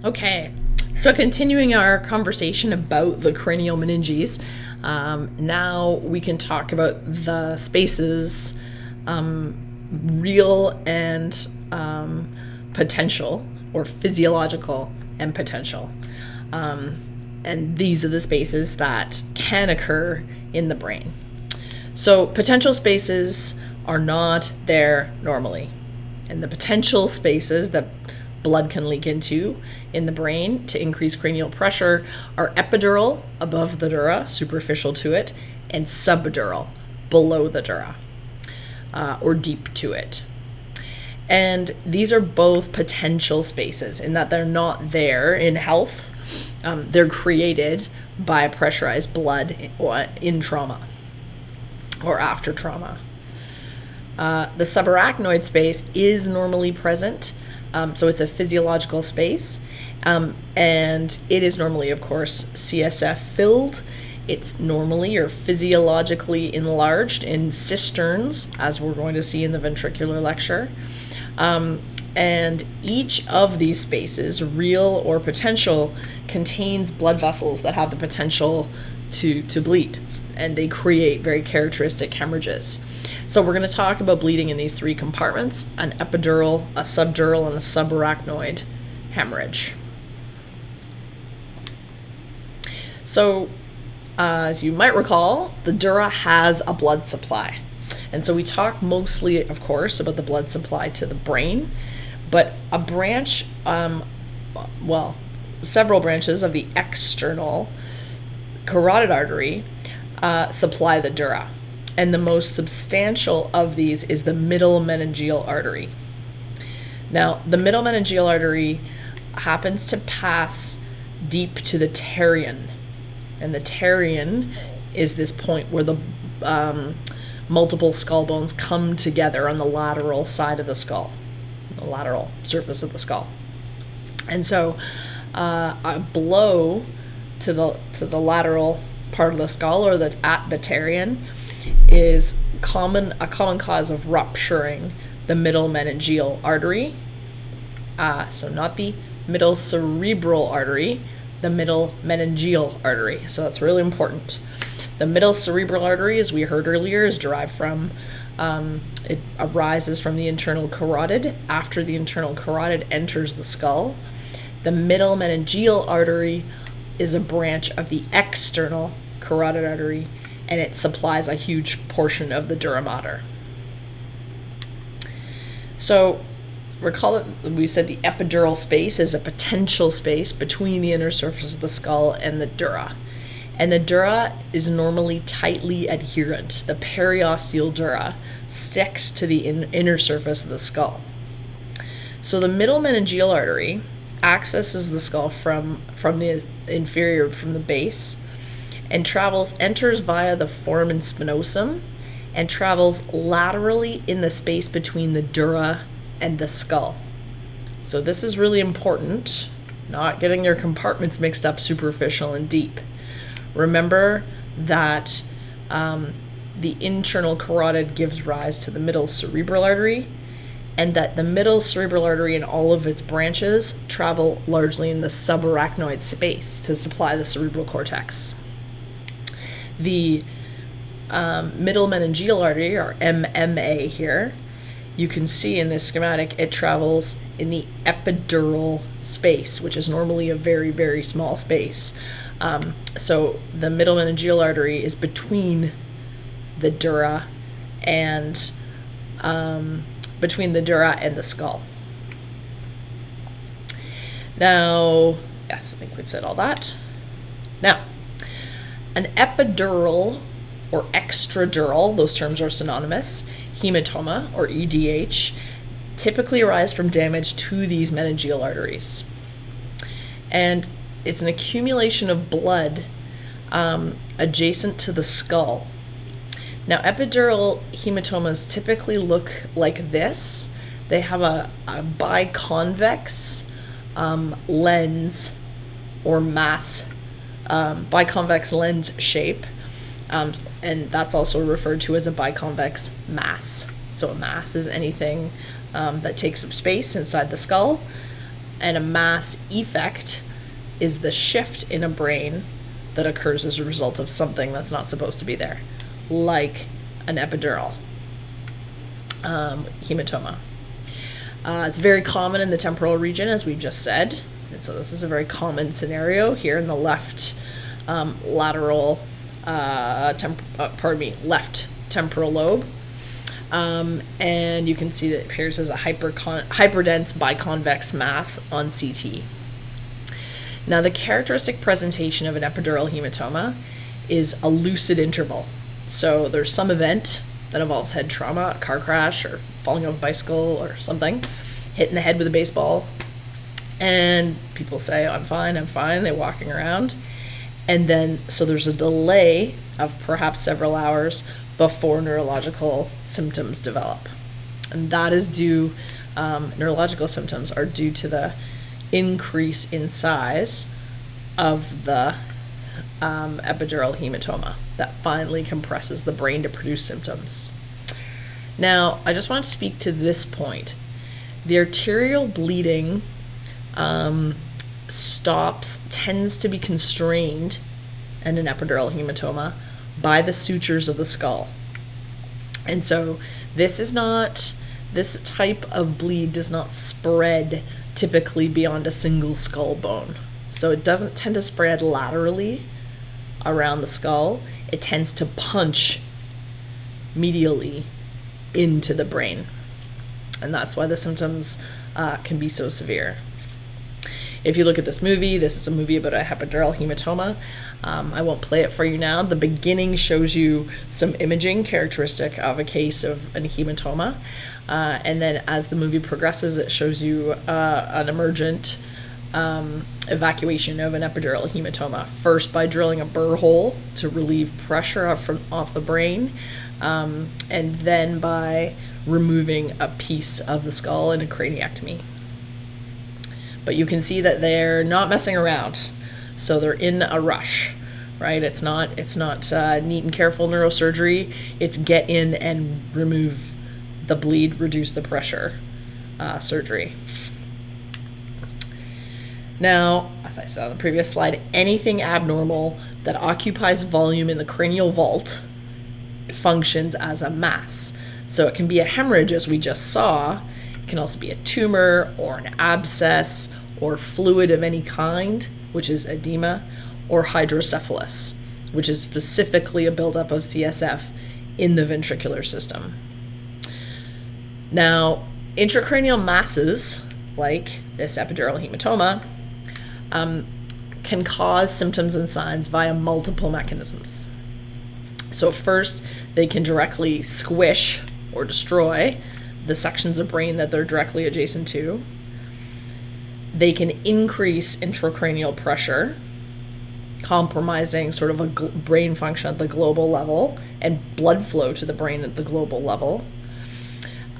Okay, so continuing our conversation about the cranial meninges, now we can talk about the spaces, real and potential, or physiological and potential. And these are the spaces that can occur in the brain. So potential spaces are not there normally. And the potential spaces that blood can leak into in the brain to increase cranial pressure are epidural, above the dura, superficial to it, and subdural, below the dura, or deep to it. And these are both potential spaces in that they're not there in health. They're created by pressurized blood in trauma or after trauma. The subarachnoid space is normally present, so it's a physiological space, and it is normally, of course, CSF filled. It's normally or physiologically enlarged in cisterns, as we're going to see in the ventricular lecture. And each of these spaces, real or potential, contains blood vessels that have the potential to bleed, and they create very characteristic hemorrhages. So we're going to talk about bleeding in these three compartments: an epidural, a subdural, and a subarachnoid hemorrhage. So, as you might recall, the dura has a blood supply. And so we talk mostly, of course, about the blood supply to the brain, but a branch, several branches of the external carotid artery supply the dura. And the most substantial of these is the middle meningeal artery. Now, the middle meningeal artery happens to pass deep to the pterion. And the pterion is this point where the multiple skull bones come together on the lateral side of the skull, the lateral surface of the skull. And so a blow to the lateral part of the skull, or at the pterion, is a common cause of rupturing the middle meningeal artery. So not the middle cerebral artery, the middle meningeal artery. So that's really important. The middle cerebral artery, as we heard earlier, is derived from, it arises from the internal carotid after the internal carotid enters the skull. The middle meningeal artery is a branch of the external carotid artery, and it supplies a huge portion of the dura mater. So recall that we said the epidural space is a potential space between the inner surface of the skull and the dura. And the dura is normally tightly adherent. The periosteal dura sticks to the inner surface of the skull. So the middle meningeal artery accesses the skull from the inferior, from the base, and enters via the foramen spinosum and travels laterally in the space between the dura and the skull. So this is really important, not getting your compartments mixed up, superficial and deep. Remember that the internal carotid gives rise to the middle cerebral artery, and that the middle cerebral artery and all of its branches travel largely in the subarachnoid space to supply the cerebral cortex. The middle meningeal artery, or MMA here, you can see in this schematic, it travels in the epidural space, which is normally a very, very small space. So the middle meningeal artery is between the dura and the skull. Now, yes, I think we've said all that. Now, an epidural or extradural, those terms are synonymous, hematoma or EDH, typically arise from damage to these meningeal arteries. And it's an accumulation of blood adjacent to the skull. Now, epidural hematomas typically look like this. They have a biconvex lens or mass, biconvex lens shape, and that's also referred to as a biconvex mass. So a mass is anything that takes up space inside the skull. And a mass effect is the shift in a brain that occurs as a result of something that's not supposed to be there, like an epidural hematoma. It's very common in the temporal region, as we've just said. And so this is a very common scenario here in the left lateral, left temporal lobe. And you can see that it appears as a hyperdense biconvex mass on CT. Now, the characteristic presentation of an epidural hematoma is a lucid interval. So there's some event that involves head trauma, a car crash, or falling off a bicycle or something, hitting the head with a baseball, and people say, I'm fine, they're walking around. And then, so there's a delay of perhaps several hours before neurological symptoms develop. And that is due, neurological symptoms are due to the increase in size of the epidural hematoma that finally compresses the brain to produce symptoms. Now, I just want to speak to this point. The arterial bleeding tends to be constrained in an epidural hematoma by the sutures of the skull. And so this type of bleed does not spread typically beyond a single skull bone. So it doesn't tend to spread laterally around the skull. It tends to punch medially into the brain. And that's why the symptoms can be so severe. If you look at this is a movie about a epidural hematoma. I won't play it for you now. The beginning shows you some imaging characteristic of a case of an hematoma. And then as the movie progresses, it shows you an emergent evacuation of an epidural hematoma. First by drilling a burr hole to relieve pressure off the brain, and then by removing a piece of the skull in a craniectomy. But you can see that they're not messing around. So they're in a rush, right? It's not neat and careful neurosurgery. It's get in and remove the bleed, reduce the pressure surgery. Now, as I said on the previous slide, anything abnormal that occupies volume in the cranial vault functions as a mass. So it can be a hemorrhage, as we just saw. It can also be a tumor or an abscess or fluid of any kind, which is edema, or hydrocephalus, which is specifically a buildup of CSF in the ventricular system. Now, intracranial masses, like this epidural hematoma, can cause symptoms and signs via multiple mechanisms. So first, they can directly squish or destroy the sections of brain that they're directly adjacent to. They can increase intracranial pressure, compromising sort of a brain function at the global level and blood flow to the brain at the global level.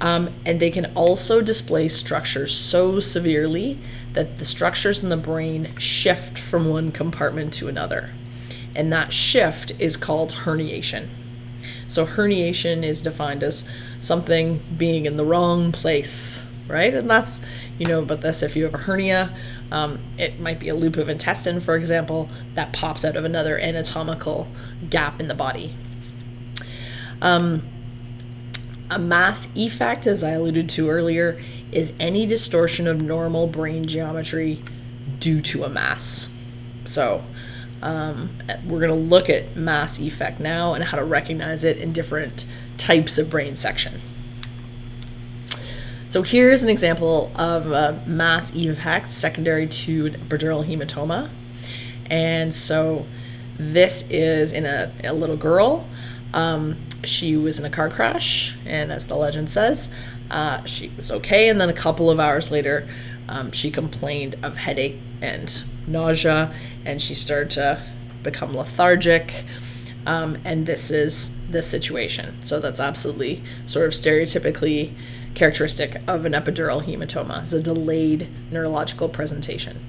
And they can also displace structures so severely that the structures in the brain shift from one compartment to another. And that shift is called herniation. So herniation is defined as something being in the wrong place, right? And that's, about this, if you have a hernia, it might be a loop of intestine, for example, that pops out of another anatomical gap in the body. A mass effect, as I alluded to earlier, is any distortion of normal brain geometry due to a mass. So we're going to look at mass effect now and how to recognize it in different types of brain section. So here's an example of a mass effect secondary to an epidural hematoma. And so this is in a little girl. She was in a car crash, and as the legend says, she was okay. And then a couple of hours later, she complained of headache and nausea, and she started to become lethargic. And this is the situation. So that's absolutely sort of stereotypically characteristic of an epidural hematoma. It's a delayed neurological presentation.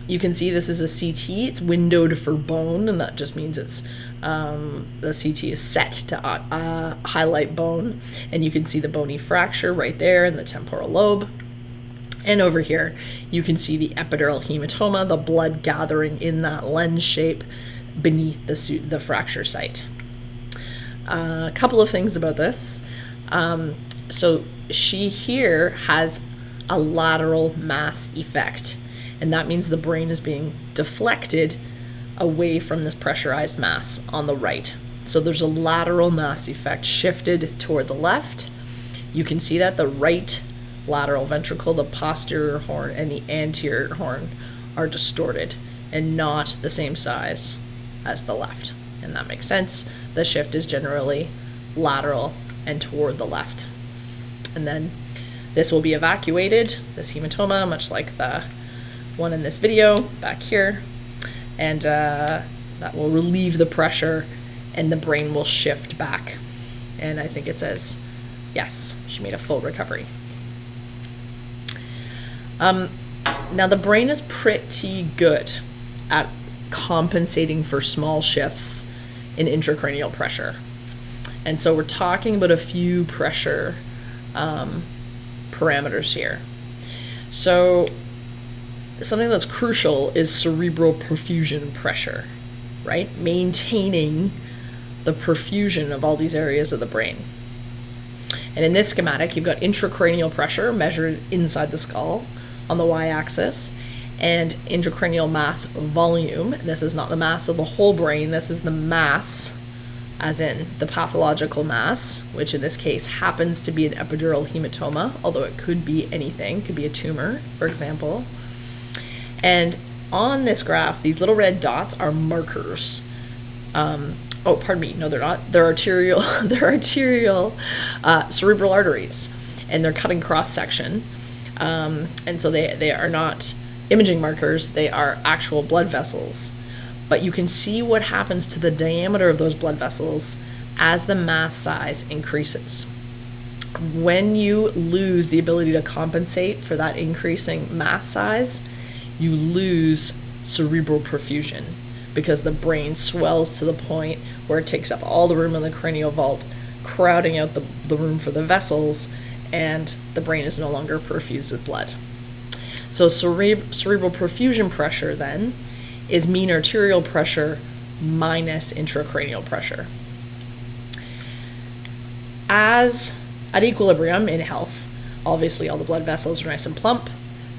You can see this is a CT. It's windowed for bone, and that just means it's the CT is set to highlight bone, and you can see the bony fracture right there in the temporal lobe. And over here, you can see the epidural hematoma, the blood gathering in that lens shape beneath the fracture site. A couple of things about this. So she here has a lateral mass effect, and that means the brain is being deflected away from this pressurized mass on the right. So there's a lateral mass effect shifted toward the left. You can see that the right lateral ventricle, the posterior horn, and the anterior horn are distorted and not the same size as the left. And that makes sense. The shift is generally lateral and toward the left. And then this will be evacuated, this hematoma, much like the one in this video back here. And that will relieve the pressure and the brain will shift back. And I think it says, yes, she made a full recovery. Now the brain is pretty good at compensating for small shifts in intracranial pressure. And so we're talking about a few pressure parameters here. So something that's crucial is cerebral perfusion pressure, right? Maintaining the perfusion of all these areas of the brain. And in this schematic, you've got intracranial pressure measured inside the skull on the y-axis, and intracranial mass volume. And this is not the mass of the whole brain, this is the mass as in the pathological mass, which in this case happens to be an epidural hematoma, although it could be anything, could be a tumor, for example. And on this graph, these little red dots are markers. Oh, pardon me, no, they're not. They're arterial, cerebral arteries, and they're cutting cross-section. And so they are not imaging markers, they are actual blood vessels. But you can see what happens to the diameter of those blood vessels as the mass size increases. When you lose the ability to compensate for that increasing mass size, you lose cerebral perfusion because the brain swells to the point where it takes up all the room in the cranial vault, crowding out the room for the vessels, and the brain is no longer perfused with blood. So cerebral perfusion pressure then is mean arterial pressure minus intracranial pressure. As at equilibrium in health, obviously all the blood vessels are nice and plump.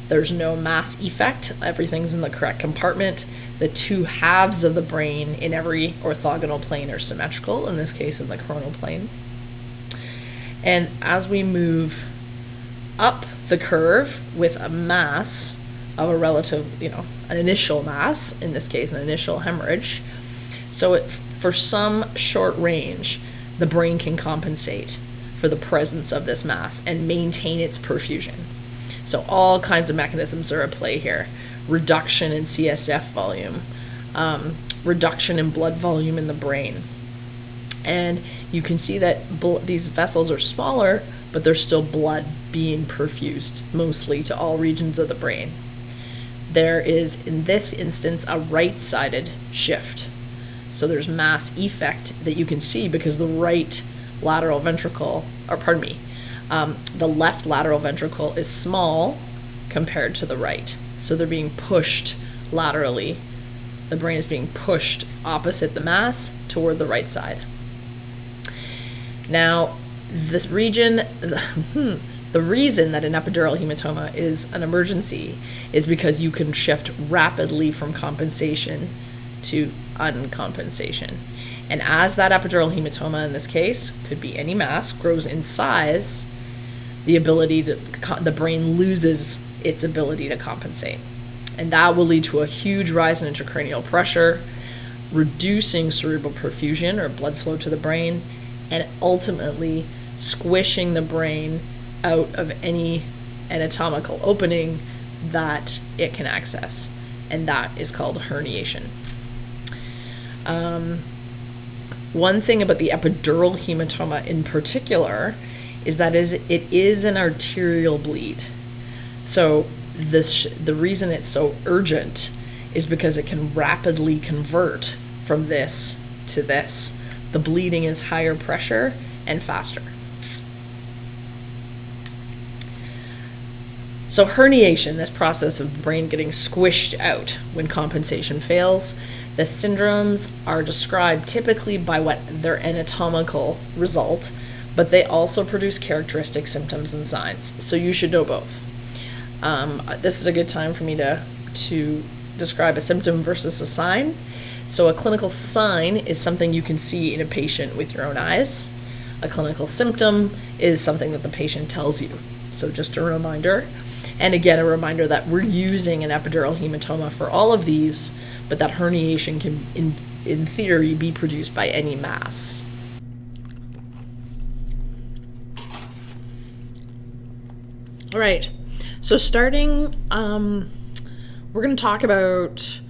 There's no mass effect. Everything's in the correct compartment. The two halves of the brain in every orthogonal plane are symmetrical, in this case in the coronal plane. And as we move up the curve with a mass of a relative, an initial mass, in this case an initial hemorrhage, so for some short range, the brain can compensate for the presence of this mass and maintain its perfusion. So all kinds of mechanisms are at play here. Reduction in CSF volume, reduction in blood volume in the brain. And you can see that these vessels are smaller, but there's still blood being perfused, mostly to all regions of the brain. There is, in this instance, a right-sided shift. So there's mass effect that you can see because the right lateral ventricle, the left lateral ventricle is small compared to the right. So they're being pushed laterally. The brain is being pushed opposite the mass toward the right side. Now, this region, the reason that an epidural hematoma is an emergency is because you can shift rapidly from compensation to uncompensation. And as that epidural hematoma, in this case, could be any mass, grows in size, the brain loses its ability to compensate. And that will lead to a huge rise in intracranial pressure, reducing cerebral perfusion or blood flow to the brain, and ultimately squishing the brain out of any anatomical opening that it can access. And that is called herniation. One thing about the epidural hematoma in particular is that it is an arterial bleed. So the reason it's so urgent is because it can rapidly convert from this to this. The bleeding is higher pressure and faster. So herniation, this process of the brain getting squished out when compensation fails, the syndromes are described typically by what their anatomical result, but they also produce characteristic symptoms and signs. So you should know both. This is a good time for me to describe a symptom versus a sign. So a clinical sign is something you can see in a patient with your own eyes. A clinical symptom is something that the patient tells you. So just a reminder. And again, a reminder that we're using an epidural hematoma for all of these, but that herniation can, in theory, be produced by any mass. All right, so starting, we're going to talk about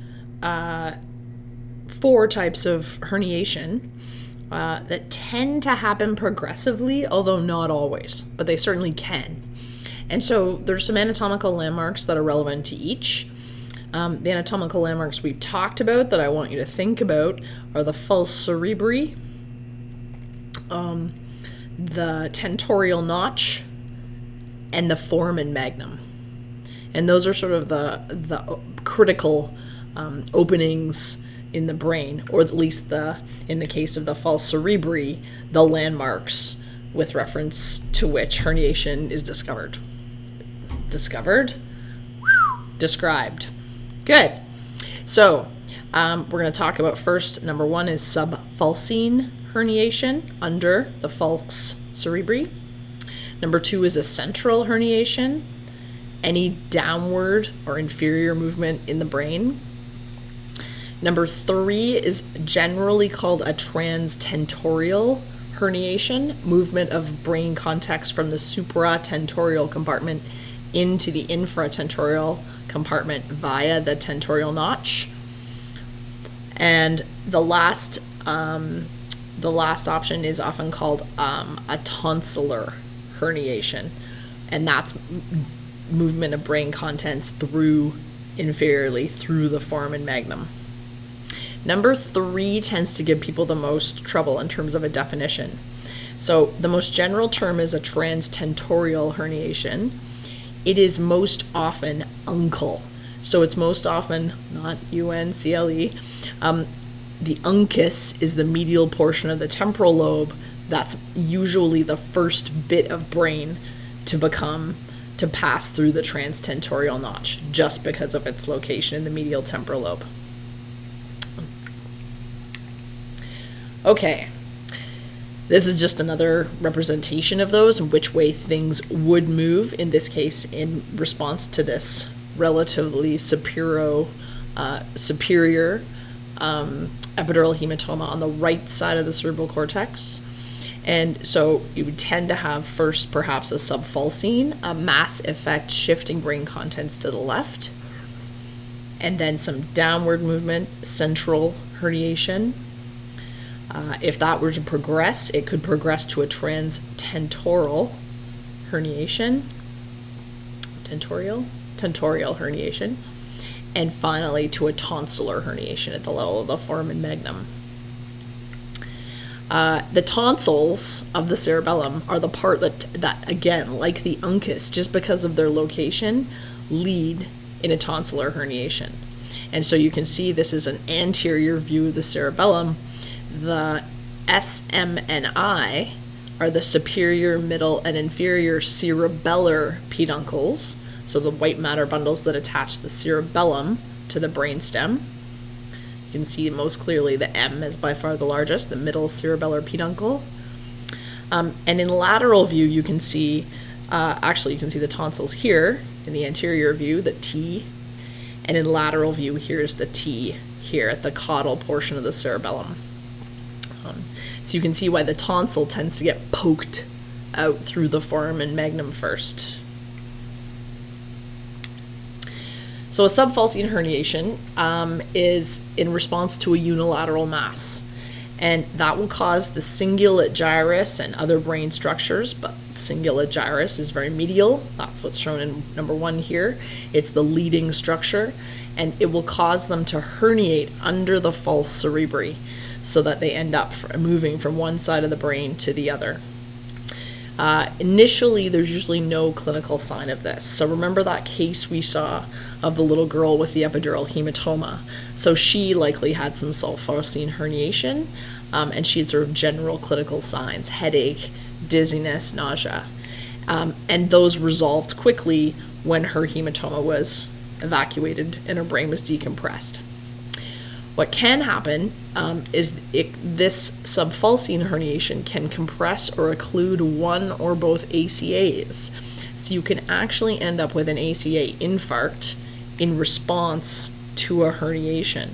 4 types of herniation that tend to happen progressively, although not always, but they certainly can. And so there's some anatomical landmarks that are relevant to each. The anatomical landmarks we've talked about that I want you to think about are the false cerebri, the tentorial notch, and the foramen magnum. And those are sort of the critical openings in the brain, or at least in the case of the false cerebri, the landmarks with reference to which herniation is discovered. Described. Good. So we're going to talk about first, number 1 is subfalcine herniation under the falx cerebri. Number 2 is a central herniation, any downward or inferior movement in the brain. Number 3 is generally called a transtentorial herniation, movement of brain context from the supratentorial compartment into the infratentorial compartment via the tentorial notch. And the last option is often called a tonsillar herniation, and that's movement of brain contents inferiorly through the foramen magnum. Number 3 tends to give people the most trouble in terms of a definition. So the most general term is a transtentorial herniation. It is most often uncle. So it's most often, not UNCLE, the uncus is the medial portion of the temporal lobe. That's usually the first bit of brain to pass through the transtentorial notch, just because of its location in the medial temporal lobe. Okay, this is just another representation of those and which way things would move, in this case in response to this relatively superior epidural hematoma on the right side of the cerebral cortex. And so you would tend to have first perhaps a subfalcine, a mass effect shifting brain contents to the left, and then some downward movement, central herniation. If that were to progress, it could progress to a transtentorial herniation, tentorial herniation, and finally to a tonsillar herniation at the level of the foramen magnum. The tonsils of the cerebellum are the part that again, like the uncus, just because of their location, lead in a tonsillar herniation. And so you can see this is an anterior view of the cerebellum. The SM and I are the superior, middle, and inferior cerebellar peduncles, so the white matter bundles that attach the cerebellum to the brainstem. You can see most clearly the M is by far the largest, the middle cerebellar peduncle. And in lateral view, you can see the tonsils here in the anterior view, the T, and in lateral view, here's the T here at the caudal portion of the cerebellum. So you can see why the tonsil tends to get poked out through the foramen magnum first. So a subfalcine herniation is in response to a unilateral mass, and that will cause the cingulate gyrus and other brain structures, but cingulate gyrus is very medial. That's what's shown in number 1 here. It's the leading structure, and it will cause them to herniate under the false cerebri so that they end up moving from one side of the brain to the other. Initially, there's usually no clinical sign of this. So remember that case we saw of the little girl with the epidural hematoma. So she likely had some sulfosine herniation, and she had sort of general clinical signs: headache, dizziness, nausea. And those resolved quickly when her hematoma was evacuated and her brain was decompressed. What can happen is this subfalcine herniation can compress or occlude one or both ACAs. So you can actually end up with an ACA infarct in response to a herniation.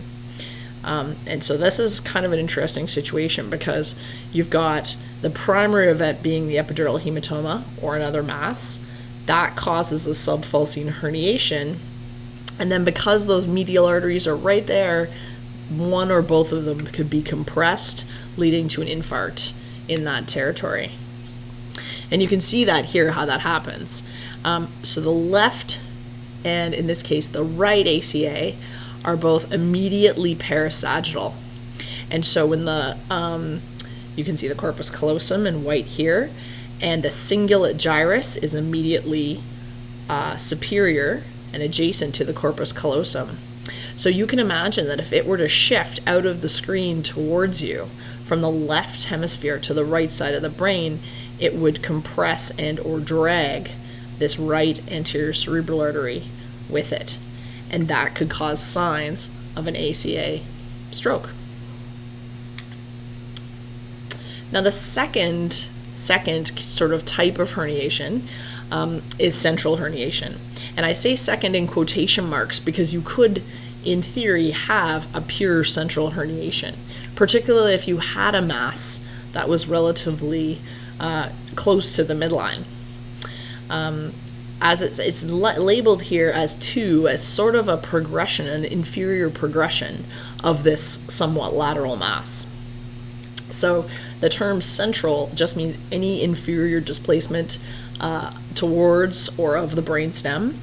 And so this is kind of an interesting situation, because you've got the primary event being the epidural hematoma or another mass. That causes a subfalcine herniation. And then because those medial arteries are right there, one or both of them could be compressed, leading to an infarct in that territory. And you can see that here, how that happens. So the left, and in this case the right ACA, are both immediately parasagittal. And so when the you can see the corpus callosum in white here, and the cingulate gyrus is immediately superior and adjacent to the corpus callosum. So you can imagine that if it were to shift out of the screen towards you from the left hemisphere to the right side of the brain, it would compress and or drag this right anterior cerebral artery with it. And that could cause signs of an ACA stroke. Now the second sort of type of herniation is central herniation. And I say second in quotation marks because you could, in theory, have a pure central herniation, particularly if you had a mass that was relatively close to the midline. As it's labeled here as sort of a progression, an inferior progression of this somewhat lateral mass. So the term central just means any inferior displacement towards or of the brainstem.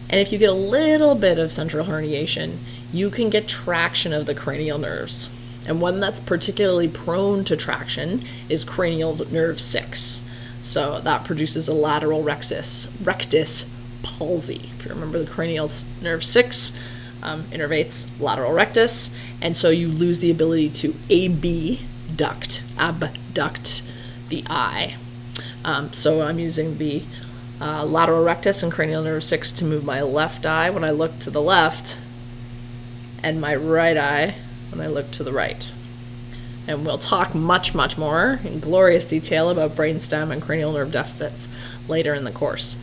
And if you get a little bit of central herniation, you can get traction of the cranial nerves. And one that's particularly prone to traction is cranial nerve 6. So that produces a lateral rectus palsy. If you remember, the cranial nerve 6 innervates lateral rectus, and so you lose the ability to abduct the eye. So I'm using the lateral rectus and cranial nerve 6 to move my left eye when I look to the left, and my right eye when I look to the right. And we'll talk much more in glorious detail about brainstem and cranial nerve deficits later in the course.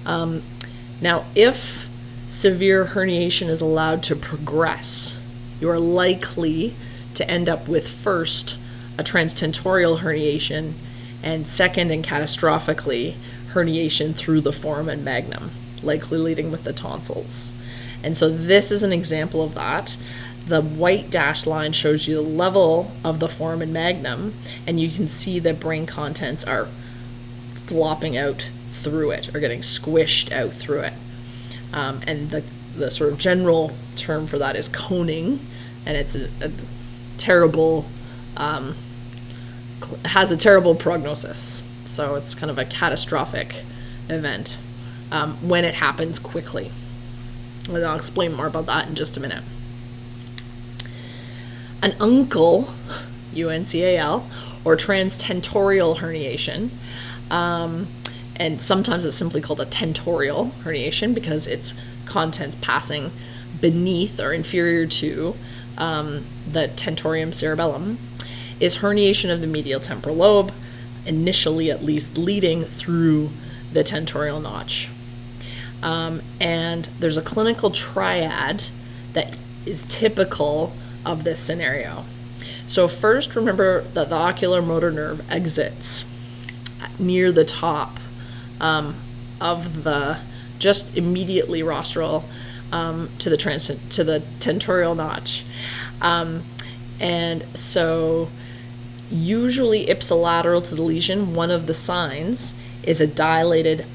Now, if severe herniation is allowed to progress, you are likely to end up with first a transtentorial herniation, and second, and catastrophically, herniation through the foramen magnum, likely leading with the tonsils. And so this is an example of that. The white dashed line shows you the level of the foramen magnum, and you can see that brain contents are flopping out through it, or getting squished out through it. And the sort of general term for that is coning, and it's a terrible, has a terrible prognosis. So it's kind of a catastrophic event when it happens quickly. And I'll explain more about that in just a minute. An uncal, UNCAL, or transtentorial herniation, and sometimes it's simply called a tentorial herniation because its contents passing beneath or inferior to the tentorium cerebellum, is herniation of the medial temporal lobe, initially at least leading through the tentorial notch. And there's a clinical triad that is typical of this scenario. So first, remember that the ocular motor nerve exits near the top of the, just immediately rostral to the tentorial notch. And so usually ipsilateral to the lesion, one of the signs is a dilated,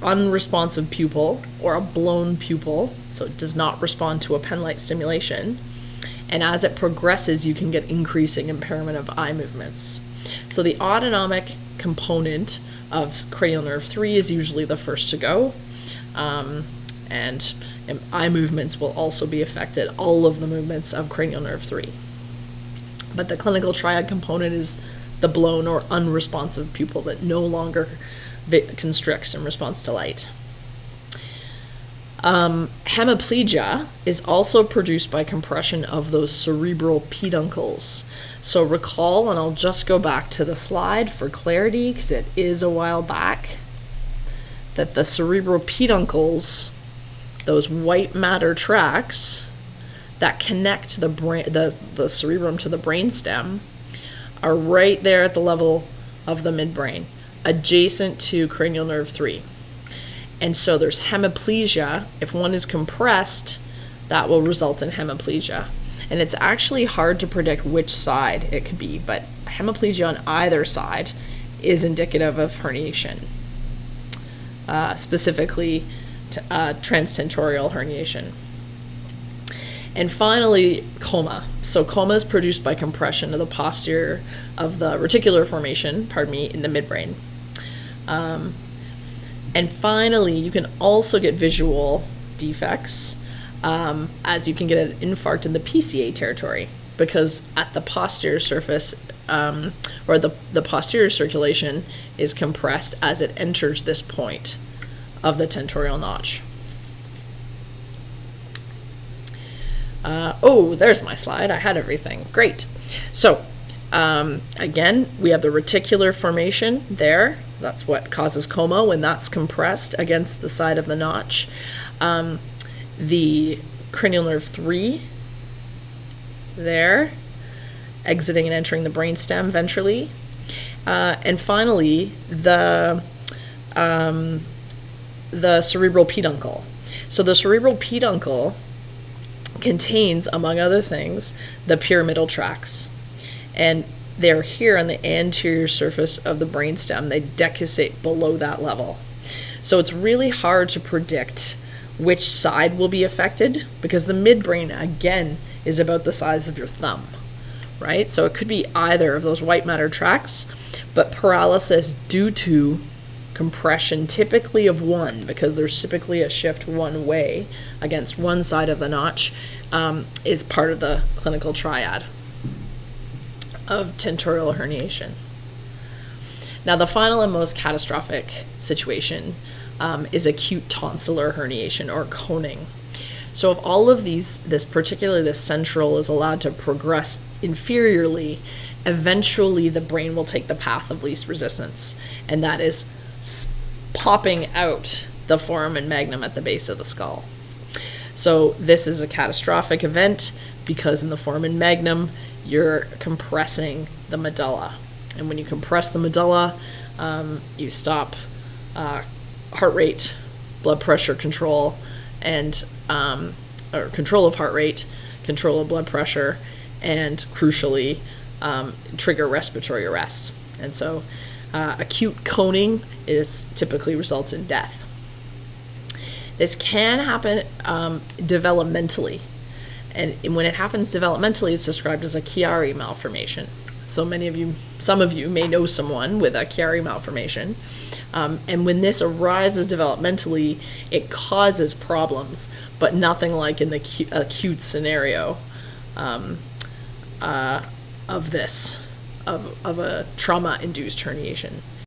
unresponsive pupil or a blown pupil, so it does not respond to a pen light stimulation. And as it progresses, you can get increasing impairment of eye movements. So the autonomic component of cranial nerve 3 is usually the first to go, and eye movements will also be affected, all of the movements of cranial nerve 3. But the clinical triad component is the blown or unresponsive pupil that no longer constricts in response to light. Hemiplegia is also produced by compression of those cerebral peduncles. So recall, and I'll just go back to the slide for clarity because it is a while back, that the cerebral peduncles, those white matter tracts that connect the brain, the cerebrum to the brainstem, are right there at the level of the midbrain, adjacent to cranial nerve 3. And so there's hemiplegia. If one is compressed, that will result in hemiplegia. And it's actually hard to predict which side it could be, but hemiplegia on either side is indicative of herniation, specifically transtentorial herniation. And finally, coma. So coma is produced by compression of the posterior of the reticular formation, in the midbrain. And finally, you can also get visual defects, as you can get an infarct in the PCA territory, because at the posterior surface, or the posterior circulation is compressed as it enters this point of the tentorial notch. There's my slide. I had everything. Great. So, again, we have the reticular formation there. That's what causes coma when that's compressed against the side of the notch. The cranial nerve 3 there, exiting and entering the brainstem ventrally. And finally, the cerebral peduncle. So the cerebral peduncle contains, among other things, the pyramidal tracts. And they're here on the anterior surface of the brainstem. They decussate below that level. So it's really hard to predict which side will be affected, because the midbrain, again, is about the size of your thumb, right? So it could be either of those white matter tracts, but paralysis due to compression, typically of one, because there's typically a shift one way against one side of the notch, is part of the clinical triad of tentorial herniation. Now, the final and most catastrophic situation is acute tonsillar herniation, or coning. So if all of these, particularly the central, is allowed to progress inferiorly, eventually the brain will take the path of least resistance, and that is popping out the foramen magnum at the base of the skull. So this is a catastrophic event because in the foramen magnum, you're compressing the medulla. And when you compress the medulla, you stop heart rate, blood pressure control, and or control of heart rate, control of blood pressure, and crucially, trigger respiratory arrest. And so acute coning typically results in death. This can happen developmentally. And when it happens developmentally, it's described as a Chiari malformation. So some of you may know someone with a Chiari malformation. And when this arises developmentally, it causes problems, but nothing like in the acute scenario of a trauma-induced herniation.